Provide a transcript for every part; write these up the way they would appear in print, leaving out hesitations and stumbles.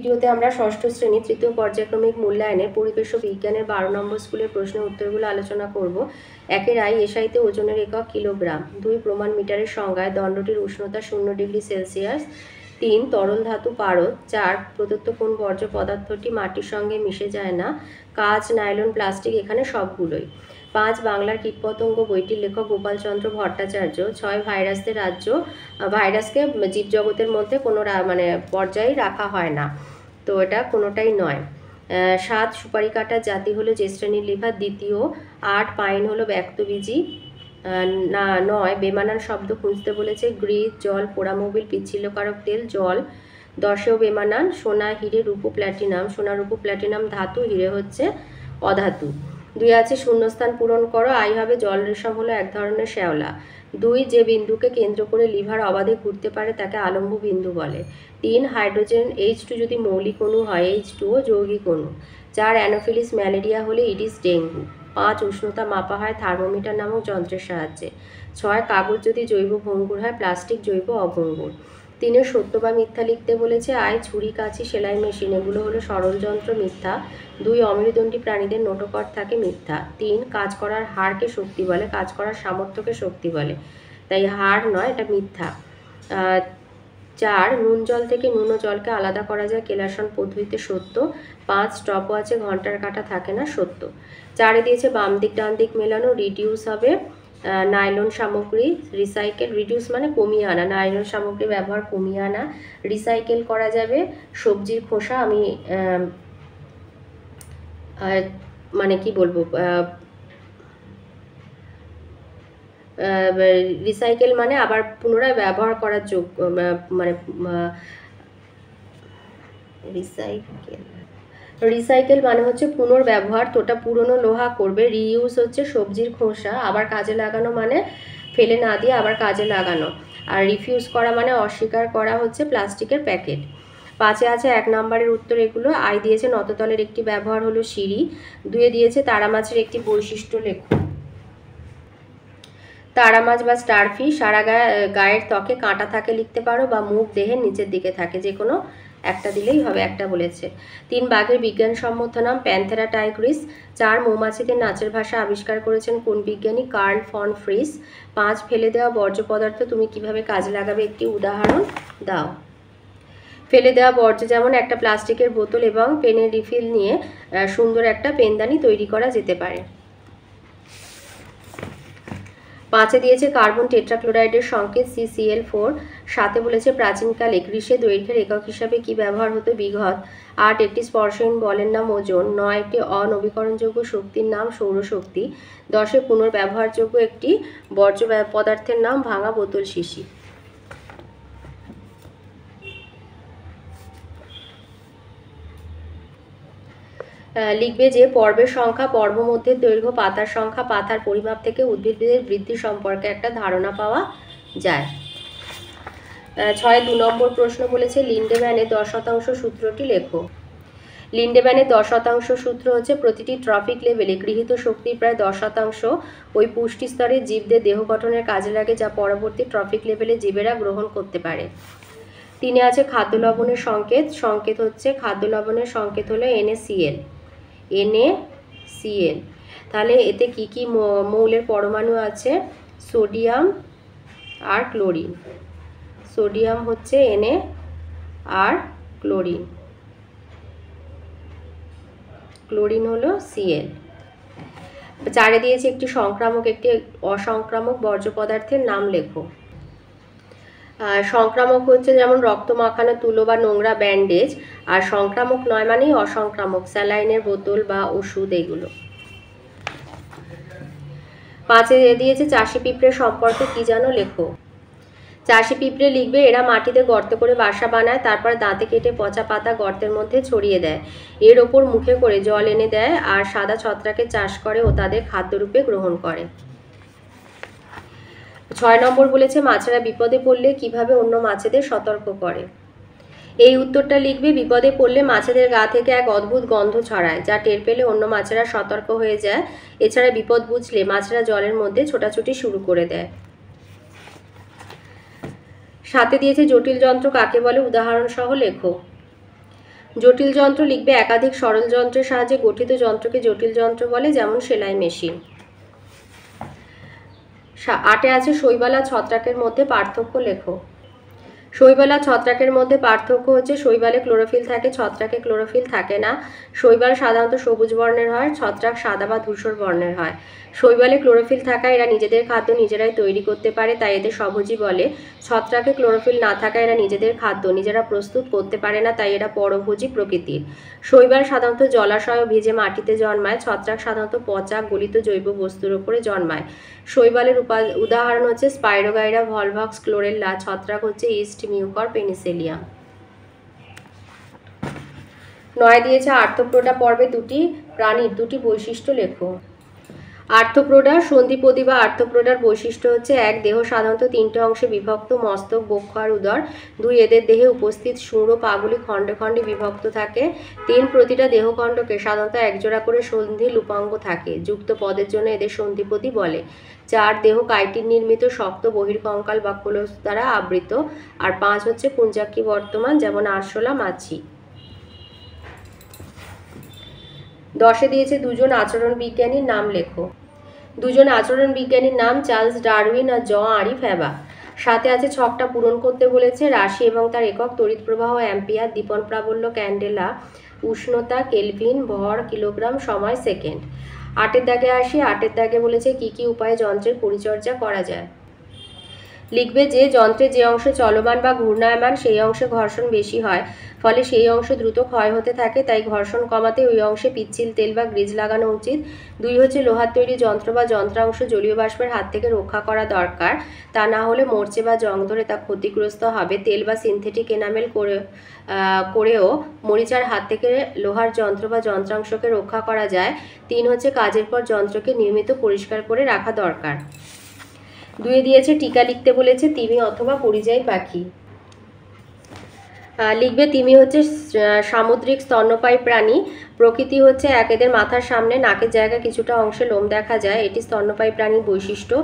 ভিডিওতে আমরা ষষ্ঠ শ্রেণী তৃতীয় পর্যায়ক্রমিক মূল্যায়নের পরিবেশ ও বিজ্ঞানের 12 নম্বর স্কুলের প্রশ্নের উত্তরগুলো আলোচনা করব। একের আই এসআইতে ওজনের একক কিলোগ্রাম। 2 প্রমাণ মিটারের সংজ্ঞায় দণ্ডটির উষ্ণতা 0 ডিগ্রি সেলসিয়াস। 3 তরল ধাতু পারদ। 4 প্রদত্ত কোন বর্জ্য পদার্থটি মাটির সঙ্গে মিশে যায় না? কাঁচ, নাইলন, প্লাস্টিক, এখানে সবগুলোই। 5 বাংলার কীটপতঙ্গ বইটির লেখক গোপালচন্দ্র ভট্টাচার্য। 6 ভাইরাসদের রাজ্য। ভাইরাসকে জীবজগতের মধ্যে কোনো পর্যায়ে রাখা হয় না, তো এটা কোনোটাই নয়। 7 সুপারি কাটার জাতি হলো যে শ্রেণীর লিভার দ্বিতীয়। 8 পাইন হলো ব্যক্তবীজী। 9 বেমানান শব্দ খুঁজতে বলেছে। গ্রিস, জল, পোড়া মোবিল, পিচ্ছিল্যকারক তেল, জল। 10এও বেমানান। সোনা, হিরে, রূপো, প্ল্যাটিনাম। সোনা, রূপো, প্ল্যাটিনাম ধাতু, হিরে হচ্ছে অধাতু। 2 আছে শূন্যস্থান পূরণ করো। আই হবে জল রেশম হলো এক ধরনের শ্যাওলা। 2 যে বিন্দুকে কেন্দ্র করে লিভার অবাধে ঘুরতে পারে তাকে আলম্ব বিন্দু বলে। 3 হাইড্রোজেন H2 যদি মৌলিক অণু হয়, H2O যৌগিক অণু। 4 অ্যানোফিলিস ম্যালেরিয়া হলে ইডিস ডেঙ্গু। 5 উষ্ণতা মাপা হয় থার্মোমিটার নামক যন্ত্রের সাহায্যে। 6 কাগজ যদি জৈব ভঙ্গুর হয়, প্লাস্টিক জৈব অভঙ্গুর। 3 সত্য বা মিথ্যা লিখতে বলেছে। আই ছুরি, কাঁচি, সেলাই মেশিন এগুলো হলো সরল যন্ত্র, মিথ্যা। 2 অমেরুদণ্ডী প্রাণীদের নোটকট থাকে, মিথ্যা। 3 কাজ করার হারকে শক্তি বলে, কাজ করার সামর্থ্যকে শক্তি বলে, তাই হার নয়, এটা মিথ্যা। 4 নুন জল থেকে নুন ও জলকে আলাদা করা যায় কেলাসন পদ্ধতিতে, সত্য। 5 স্টপ ওয়াচে ঘন্টার কাঁটা থাকে না, সত্য। 4 দিয়েছে বাম দিক ডান দিক মেলানো। রিডিউস হবে নাইলন সামগ্রী, রিসাইকেল। রিডিউস মানে কমিয়ে আনা, নাইলন সামগ্রী ব্যবহার কমিয়ে আনা। রিসাইকেল করা যাবে সবজির খোসা। আমি কি বলবো, রিসাইকেল মানে আবার পুনরায় ব্যবহার করার যোগ্য, রিসাইকেল মানে হচ্ছে পুনর্ব্যবহার, তো ওটা পুরনো লোহা করবে। রিইউজ হচ্ছে সবজির খোসা আবার কাজে লাগানো, মানে ফেলে না দিয়ে আবার কাজে লাগানো। আর রিফিউজ করা মানে অস্বীকার করা হচ্ছে প্লাস্টিকের প্যাকেট। 5 আছে 1 নম্বরের উত্তর এগুলো। আই দিয়েছে নততলের একটি ব্যবহার হলো সিঁড়ি। 2 দিয়েছে তারা মাছের একটি বৈশিষ্ট্য লেখো। তারা মাছ বা স্টারফিশ সারা গায়ের ত্বকে কাঁটা থাকে লিখতে পারো, বা মুখ দেহের নিচের দিকে থাকে, যে কোনো একটা দিলেই হবে, একটা বলেছে। 3 বাঘের বিজ্ঞানসম্মত নাম প্যান্থেরা টাইগ্রিস। 4 মৌমাছিদের নাচের ভাষা আবিষ্কার করেছেন কোন বিজ্ঞানী? Curl von Frisch. 5 ফেলে দেওয়া বর্জ্য পদার্থ তুমি কিভাবে কাজে লাগাবে, একটি উদাহরণ দাও। ফেলে দেওয়া বর্জ্য যেমন একটা প্লাস্টিকের বোতল এবং পেনের রিফিল নিয়ে সুন্দর একটা পেনদানি তৈরি করা যেতে পারে। 5 দিয়েছে কার্বন টেট্রাক্লোরাইডের সংকেত CCl4। 7 বলেছে প্রাচীনকালে গ্রীষ্মে দৈর্ঘ্যের একক হিসাবে কি ব্যবহার হতো? বিঘত। 8 একটি স্পর্শহীন বলের নাম ওজন। 9 একটি অনবীকরণযোগ্য শক্তির নাম সৌরশক্তি। 10 পুনর্ব্যবহারযোগ্য একটি বর্জ্য পদার্থের নাম ভাঙা বোতল শিশি। লিখবে যে পর্বের সংখ্যা, পর্ব মধ্যের দৈর্ঘ্য, পাতার সংখ্যা, পাতার পরিমাপ থেকে উদ্ভিদের বৃদ্ধি সম্পর্কে একটা ধারণা পাওয়া যায়। 6 2 নম্বর প্রশ্ন বলেছে লিন্ডেম্যানের 10% সূত্রটি লেখো। লিন্ডেম্যানের 10% সূত্র হচ্ছে প্রতিটি ট্রফিক লেভেলে গৃহীত শক্তির প্রায় 10% ওই পুষ্টি স্তরের জীবদের দেহ গঠনের কাজে লাগে, যা পরবর্তী ট্রফিক লেভেলে জীবেরা গ্রহণ করতে পারে। 3 আছে খাদ্য লবণের সংকেত। সংকেত হচ্ছে খাদ্য লবণের সংকেত হলো NaCl। NaCl। তাহলে এতে কি কি মৌলের পরমাণু আছে? সোডিয়াম আর ক্লোরিন। সোডিয়াম হচ্ছে Na আর ক্লোরিন, ক্লোরিন হলো Cl। 4 দিয়েছে একটি সংক্রামক একটি অসংক্রামক বর্জ্য পদার্থের নাম লেখো। সংক্রামক হচ্ছে যেমন রক্ত মাখানো তুলো বা নোংরা ব্যান্ডেজ, আর সংক্রামক নয় মানেই অসংক্রামক, স্যালাইনের বোতল বা ওষুধ এগুলো। 5 দিয়েছে চাষি পিঁপড়ে সম্পর্কে কি জানো, লেখো। চাষি পিঁপড়ে লিখবে এরা মাটিতে গর্ত করে বাসা বানায়, তারপর দাঁতে কেটে পচা পাতা গর্তের মধ্যে ছড়িয়ে দেয়, এর ওপর মুখে করে জল এনে দেয়, আর সাদা ছত্রাকে চাষ করে ও তাদের খাদ্যরূপে গ্রহণ করে। 6 নম্বর বলেছে মাছেরা বিপদে পড়লে কিভাবে অন্য মাছেদের সতর্ক করে। এই উত্তরটা লিখবে বিপদে পড়লে মাছেদের গা থেকে এক অদ্ভুত গন্ধ ছড়ায়, যা টের পেলে অন্য মাছেরা সতর্ক হয়ে যায়। এছাড়া বিপদ বুঝলে মাছেরা জলের মধ্যে ছোটাছুটি শুরু করে দেয়। 7 দিয়েছে জটিল যন্ত্র কাকে বলে, উদাহরণ সহ লেখো। জটিল যন্ত্র লিখবে একাধিক সরল যন্ত্রের সাহায্যে গঠিত যন্ত্রকে জটিল যন্ত্র বলে, যেমন সেলাই মেশিন। 8 আছে শৈবাল আর ছত্রাকের মধ্যে পার্থক্য লেখো। শৈবাল আর ছত্রাকের মধ্যে পার্থক্য হচ্ছে শৈবালে ক্লোরোফিল থাকে, ছত্রাকে ক্লোরোফিল থাকে না। শৈবাল সাধারণত সবুজ বর্ণের হয়, ছত্রাক সাদা বা ধূসর বর্ণের হয়। শৈবালে ক্লোরোফিল থাকায় এরা নিজেদের খাদ্য নিজেরাই তৈরি করতে পারে, তাই এদের স্বভোজী বলে। ছত্রাকে ক্লোরোফিল না থাকায় এরা নিজেদের খাদ্য নিজেরা প্রস্তুত করতে পারে না, তাই এরা পরভোজী প্রকৃতির। শৈবাল সাধারণত জলাশয় ও ভিজে মাটিতে জন্মায়, ছত্রাক সাধারণত পচা গলিত জৈব বস্তুর উপরে জন্মায়। শৈবালের উদাহরণ হচ্ছে স্পাইরোগাইরা, ভলভক্স, ক্লোরেল্লা। ছত্রাক হচ্ছে ইস্ট, মিউকর, পেনিসিলিয়াম। 9 দিয়েছে আর্থ্রোপোডা পর্বে দুটি প্রাণীর দুটি বৈশিষ্ট্য লেখো। আর্থ্রোপোডা সন্ধিপদী বা আর্থ্রোপোডার বৈশিষ্ট্য হচ্ছে 1. দেহ সাধারণত 3টে অংশে বিভক্ত, মস্তক, বক্ষ আর উদর। 2. এদের দেহে উপস্থিত শুঁড় ও পাগুলি খণ্ডে খণ্ডে বিভক্ত থাকে। 3. প্রতিটা দেহখণ্ডকে সাধারণত একজোড়া করে সন্ধি লুপাঙ্গ থাকে, যুক্ত পদের জন্য এদের সন্ধিপদী বলে। 4. দেহ কাইটিন নির্মিত শক্ত বহির্কঙ্কাল বা খোলস দ্বারা আবৃত। আর 5 হচ্ছে পুঞ্জাক্ষী বর্তমান, যেমন আরশোলা, মাছি। 10 দিয়েছে দুজন আচরণ বিজ্ঞানীর নাম লেখো। দুজন আচরণ বিজ্ঞানীর নাম চার্লস ডারউইন আর জন আরি ফ্যাবা। 7 আছে ছকটা পূরণ করতে বলেছে। রাশি এবং তার একক, তড়িৎ প্রবাহ অ্যাম্পিয়ার, দীপন প্রাবল্য ক্যান্ডেলা, উষ্ণতা কেলভিন, ভর কিলোগ্রাম, সময় সেকেন্ড। 8 দাগে আসি। 8 দাগে বলেছে কি কি উপায়ে যন্ত্রের পরিচর্যা করা যায়। লিখবে যে যন্ত্রে যে অংশ চলমান বা ঘূর্ণায়মান সেই অংশে ঘর্ষণ বেশি হয়, ফলে সেই অংশ দ্রুত ক্ষয় হতে থাকে, তাই ঘর্ষণ কমাতে ওই অংশে পিচ্ছিল তেল বা গ্রিজ লাগানো উচিত। 2 হচ্ছে লোহার তৈরি যন্ত্র বা যন্ত্রাংশ জলীয় বাষ্পের হাত থেকে রক্ষা করা দরকার, তা না হলে মরচে বা জং ধরে তা ক্ষতিগ্রস্ত হবে। তেল বা সিনথেটিক এনামেল করেও মরিচার হাত থেকে লোহার যন্ত্র বা যন্ত্রাংশকে রক্ষা করা যায়। 3 হচ্ছে কাজের পর যন্ত্রকে নিয়মিত পরিষ্কার করে রাখা দরকার। 2 দিয়েছে টিকা লিখতে বলেছে তিমি অথবা পরিযায়ী পাখি। লিখবে তিমি হচ্ছে সামুদ্রিক স্তন্যপায়ী প্রাণী। প্রকৃতি হচ্ছে 1 এদের মাথার সামনে নাকের জায়গায় কিছুটা অংশে লোম দেখা যায়, এটি স্তন্যপায়ী প্রাণীর বৈশিষ্ট্য।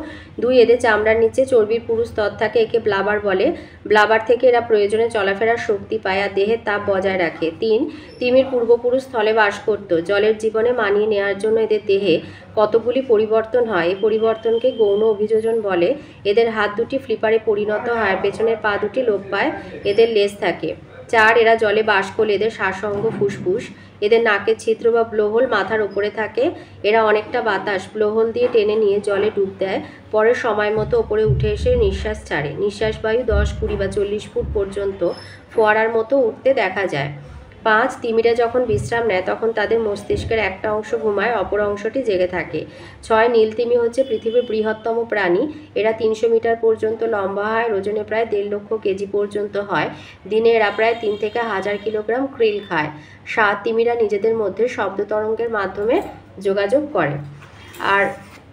2 এদের চামড়ার নিচে চর্বির পুরু স্তর থাকে, একে ব্লাবার বলে। ব্লাবার থেকে এরা প্রয়োজনে চলাফেরার শক্তি পায় আর দেহের তাপ বজায় রাখে। 3 তিমির পূর্বপুরুষ স্থলে বাস করত, জলের জীবনে মানিয়ে নেওয়ার জন্য এদের দেহে কতগুলি পরিবর্তন হয়, এই পরিবর্তনকে গৌণ অভিযোজন বলে। এদের হাত দুটি ফ্লিপারে পরিণত হয়, পেছনের পা দুটি লোপ পায়, এদের লেজ থাকে। 4 এরা জলে বাস করলে এদের শ্বাসঙ্গ ফুসফুস। এদের নাকের ছিদ্র বা ব্লোহোল মাথার ওপরে থাকে, এরা অনেকটা বাতাস ব্লোহোল দিয়ে টেনে নিয়ে জলে ডুব দেয়, পরে সময় মতো ওপরে উঠে এসে নিঃশ্বাস ছাড়ে। নিঃশ্বাস বায়ু 10, 20 বা 40 ফুট পর্যন্ত ফোয়ারার মতো উঠতে দেখা যায়। 5 তিমিরা যখন বিশ্রাম নেয় তখন তাদের মস্তিষ্কের একটা অংশ ঘুমায়, অপর অংশটি জেগে থাকে। 6 নীল তিমি হচ্ছে পৃথিবীর বৃহত্তম প্রাণী, এরা 300 মিটার পর্যন্ত লম্বা হয়, ওজনে প্রায় 1.5 লক্ষ কেজি পর্যন্ত হয়। দিনে এরা প্রায় 3 থেকে 1000 কিলোগ্রাম krill খায়। 7 তিমিরা নিজেদের মধ্যে শব্দ তরঙ্গের মাধ্যমে যোগাযোগ করে।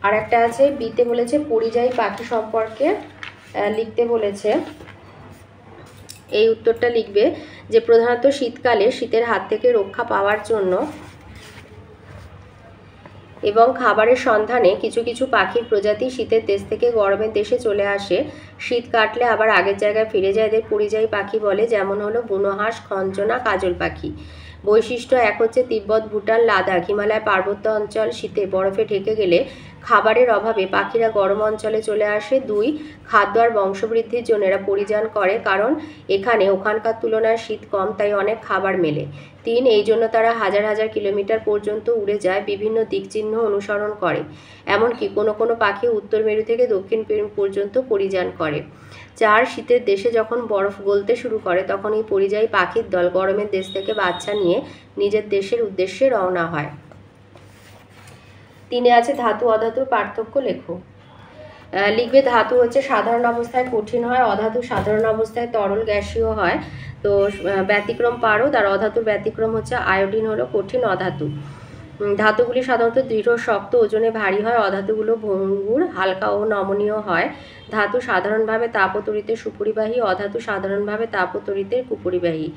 আর একটা আছে বিতে বলেছে পরিযায়ী পাখি সম্পর্কে লিখতে বলেছে। এই উত্তরটা লিখবে যে প্রধানত শীতকালে শীতের হাত থেকে রক্ষা পাওয়ার জন্য এবং খাবারের সন্ধানে কিছু কিছু পাখির প্রজাতি শীতের দেশ থেকে গরমের দেশে চলে আসে, শীত কাটলে আবার আগের জায়গায় ফিরে যায়, এদের পরিযায়ী পাখি বলে, যেমন হলো বুনো হাঁস, খঞ্জনা, কাজল পাখি। বৈশিষ্ট্য 1 হচ্ছে তিব্বত, ভুটান, লাদাখ, হিমালয় পার্বত্য অঞ্চল শীতে বরফে ঢেকে গেলে খাবারের অভাবে পাখিরা গরম অঞ্চলে চলে আসে। 2 খাদ্য আর বংশবৃদ্ধির জন্য এরা পরিযান করে, কারণ এখানে ওখানকার তুলনায় শীত কম, তাই অনেক খাবার মেলে। 3 এই জন্য তারা হাজার হাজার কিলোমিটার পর্যন্ত উড়ে যায়, বিভিন্ন দিকচিহ্ন অনুসরণ করে, এমনকি কোনো কোনো পাখি উত্তর মেরু থেকে দক্ষিণ মেরু পর্যন্ত পরিযান করে। 4 শীতের দেশে যখন বরফ গলতে শুরু করে তখন এই পরিযায়ী পাখির দল গরমের দেশ থেকে বাচ্চা নিয়ে নিজের দেশের উদ্দেশ্যে রওনা হয়। 3 আছে ধাতু অধাতুর পার্থক্য লেখো। লিখবে ধাতু হচ্ছে সাধারণ অবস্থায় কঠিন হয়, অধাতু সাধারণ অবস্থায় তরল গ্যাসীয় হয়। তো ব্যতিক্রম পারদ, আর অধাতুর ব্যতিক্রম হচ্ছে আয়োডিন হলো কঠিন অধাতু। ধাতুগুলি সাধারণত দৃঢ় শক্ত, ওজনে ভারী হয়, অধাতুগুলো ভঙ্গুর, হালকা ও নমনীয় হয়। ধাতু সাধারণভাবে তাপ ও তড়িতের সুপরিবাহী, অধাতু সাধারণভাবে তাপ ও তড়িতের কুপরিবাহী।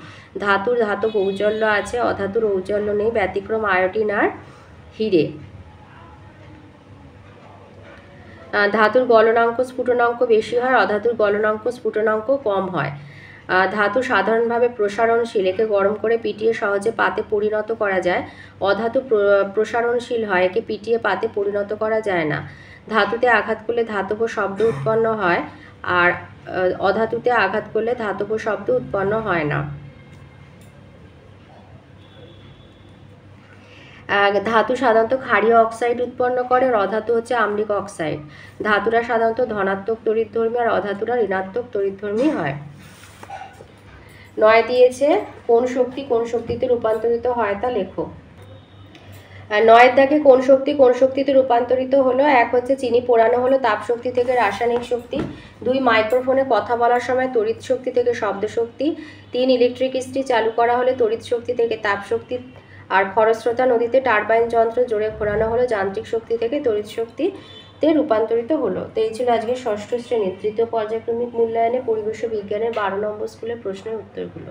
ধাতুর ধাতব ঔজ্জ্বল্য আছে, অধাতুর ঔজ্জ্বল্য নেই, ব্যতিক্রম আয়োডিন আর হিরে। ধাতুর গলনাঙ্ক স্ফুটনাঙ্ক বেশি হয়, অধাতুর গলনাঙ্ক স্ফুটনাঙ্ক কম হয়। ধাতু সাধারণভাবে প্রসারণশীল, একে গরম করে পিটিয়ে সহজে পাতে পরিণত করা যায়। অধাতু প্রসারণশীল হয়, একে পিটিয়ে পাতে পরিণত করা যায় না। ধাতুতে আঘাত করলে ধাতব শব্দ উৎপন্ন হয়, আর অধাতুতে আঘাত করলে ধাতব শব্দ উৎপন্ন হয় না। ধাতু সাধারণত ক্ষারীয় অক্সাইড উৎপন্ন করে, আর অধাতু হচ্ছে আম্লিক অক্সাইড। ধাতুরা সাধারণত ধনাত্মক তড়িৎধর্মী আর অধাতুরা ঋণাত্মক তড়িৎধর্মী হয়। 9 দিয়েছে কোন শক্তি কোন শক্তিতে রূপান্তরিত হয় তা লেখো। 9 দাগে কোন শক্তিতে রূপান্তরিত হলো? 1 হচ্ছে চিনি পোড়ানো হলো তাপ শক্তি থেকে রাসায়নিক শক্তি। 2 মাইক্রোফোনে কথা বলার সময় তড়িৎ শক্তি থেকে শব্দ শক্তি। 3 ইলেকট্রিক ইস্ত্রি চালু করা হলে তড়িৎ শক্তি থেকে তাপ শক্তি। আর খরস্রোতা নদীতে টারবাইন যন্ত্র জোরে ঘোরানো হলো যান্ত্রিক শক্তি থেকে তড়িৎ শক্তিতে রূপান্তরিত হলো। তো এই ছিল আজকে ষষ্ঠ শ্রেণীর তৃতীয় পর্যায়ক্রমিক মূল্যায়নে পরিবেশ বিজ্ঞানের 12 নম্বর স্কুলের প্রশ্নের উত্তরগুলো।